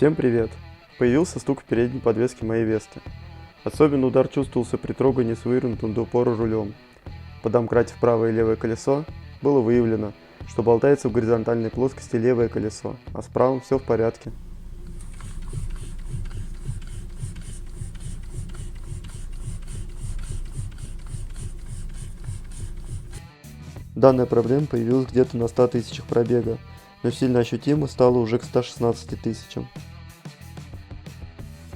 Всем привет! Появился стук в передней подвеске моей Весты. Особенно удар чувствовался при трогании с вывернутым до упора рулем. По домкрате в правое и левое колесо было выявлено, что болтается в горизонтальной плоскости левое колесо, а с правым все в порядке. Данная проблема появилась где-то на 100 тысячах пробега, но сильно ощутимо стало уже к 116 тысячам.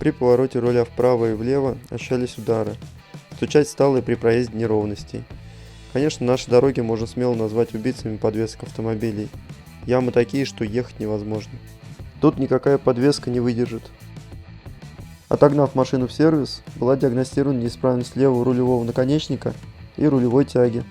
При повороте руля вправо и влево ощущались удары. Стучать стало и при проезде неровностей. Конечно, наши дороги можно смело назвать убийцами подвесок автомобилей. Ямы такие, что ехать невозможно. Тут никакая подвеска не выдержит. Отогнав машину в сервис, была диагностирована неисправность левого рулевого наконечника и рулевой тяги.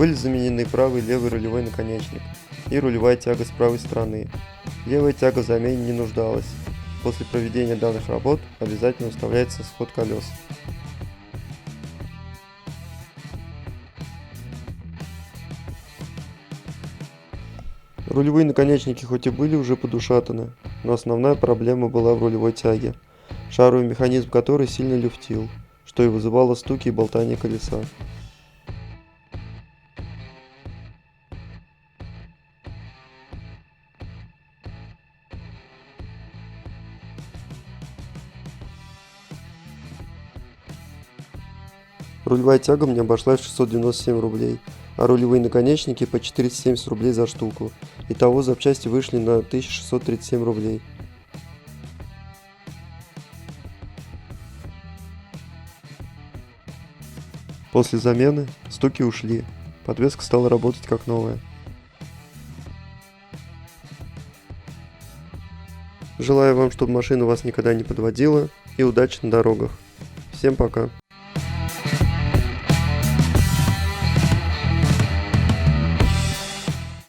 Были заменены правый и левый рулевой наконечник и рулевая тяга с правой стороны. Левая тяга в замене не нуждалась. После проведения данных работ обязательно уставляется сход колес. Рулевые наконечники хоть и были уже подушатаны, но основная проблема была в рулевой тяге, шаровый механизм которой сильно люфтил, что и вызывало стуки и болтание колеса. Рулевая тяга мне обошлась в 697 рублей, а рулевые наконечники по 470 рублей за штуку. Итого запчасти вышли на 1637 рублей. После замены стуки ушли, подвеска стала работать как новая. Желаю вам, чтобы машина вас никогда не подводила, и удачи на дорогах. Всем пока!